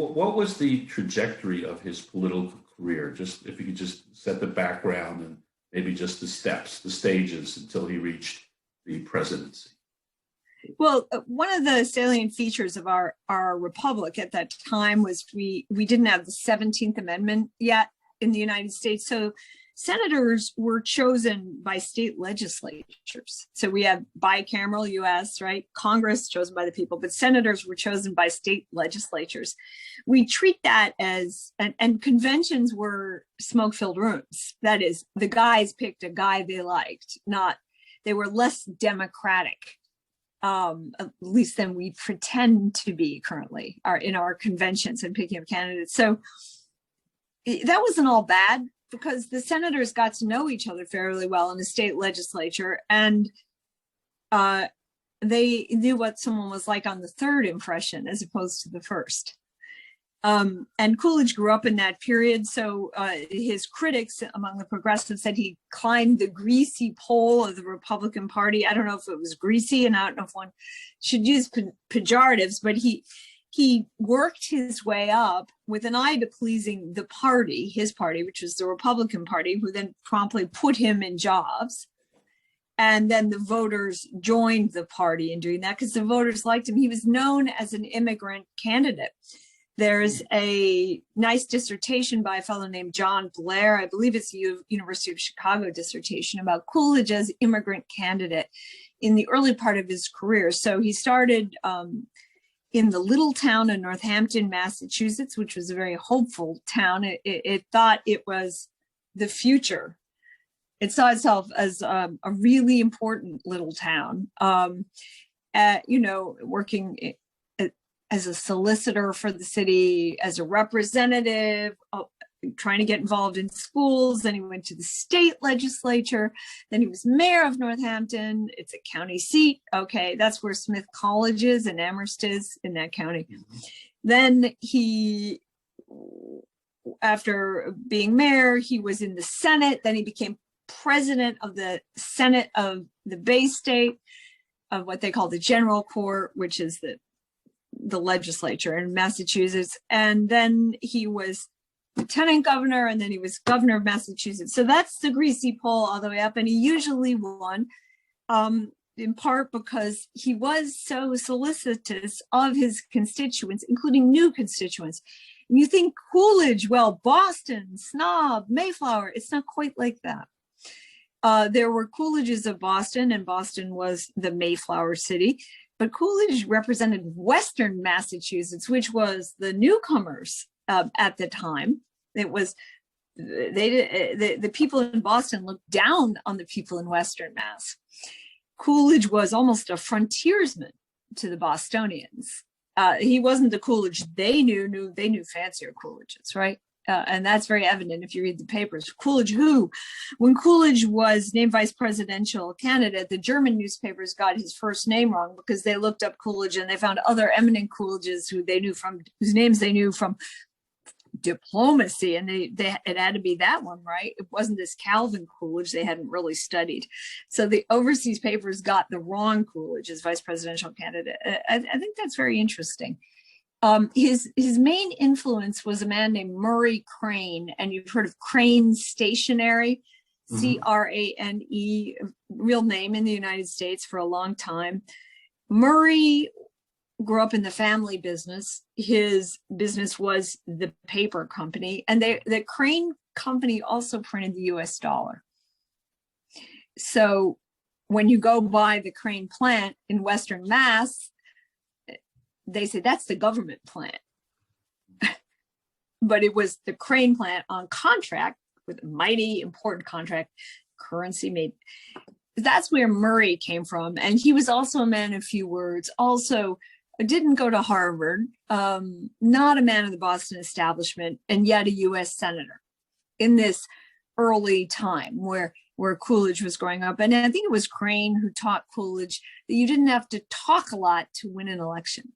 what was the trajectory of his political career? Just if you could just set the background and maybe just the steps, the stages until he reached the presidency. Well, one of the salient features of our republic at that time was we didn't have the 17th Amendment yet in the United States. So senators were chosen by state legislatures. So we have bicameral US, right? Congress chosen by the people, but senators were chosen by state legislatures. We treat that as, and conventions were smoke-filled rooms. That is, the guys picked a guy they liked, they were less democratic, at least than we pretend to be currently in our conventions and picking up candidates. So that wasn't all bad, because the senators got to know each other fairly well in the state legislature, and they knew what someone was like on the third impression as opposed to the first. And Coolidge grew up in that period, so his critics among the progressives said he climbed the greasy pole of the Republican Party. I don't know if it was greasy, and I don't know if one should use pejoratives, but he worked his way up with an eye to pleasing the party, his party, which was the Republican Party, who then promptly put him in jobs. And then the voters joined the party in doing that because the voters liked him. He was known as an immigrant candidate. There's a nice dissertation by a fellow named John Blair, I believe it's the University of Chicago dissertation, about Coolidge as immigrant candidate in the early part of his career. So he started in the little town of Northampton, Massachusetts, which was a very hopeful town. It thought it was the future. It saw itself as a really important little town, working as a solicitor for the city, as a representative, trying to get involved in schools. Then he went to the state legislature. Then he was mayor of Northampton. It's a county seat. Okay, that's where Smith College is and Amherst is, in that county. Mm-hmm. Then he, after being mayor, he was in the Senate. Then he became president of the Senate of the Bay State, of what they call the General Court, which is the legislature in Massachusetts. And then he was lieutenant governor, and then he was governor of Massachusetts. So that's the greasy pole all the way up. And he usually won, in part because he was so solicitous of his constituents, including new constituents. And you think Coolidge, well, Boston, snob, Mayflower, it's not quite like that. There were Coolidges of Boston, and Boston was the Mayflower city. But Coolidge represented Western Massachusetts, which was the newcomers at the time. It was the people in Boston looked down on the people in Western Mass. Coolidge was almost a frontiersman to the Bostonians. He wasn't the Coolidge they knew. They knew fancier Coolidges, right? And that's very evident if you read the papers. Coolidge who? When Coolidge was named vice presidential candidate, the German newspapers got his first name wrong because they looked up Coolidge and they found other eminent Coolidges whose names they knew from diplomacy, and it had to be that one, right? It wasn't this Calvin Coolidge they hadn't really studied. So the overseas papers got the wrong Coolidge as vice presidential candidate. I think that's very interesting. His main influence was a man named Murray Crane, and you've heard of Crane Stationery, C-R-A-N-E, real name in the United States for a long time. Murray grew up in the family business. His business was the paper company, and the Crane company also printed the US dollar. So when you go by the Crane plant in Western Mass, they say that's the government plant. But it was the Crane plant on contract with a mighty important contract, currency made. That's where Murray came from. And he was also a man of few words, also didn't go to Harvard, not a man of the Boston establishment, and yet a US senator in this early time where Coolidge was growing up. And I think it was Crane who taught Coolidge that you didn't have to talk a lot to win an election.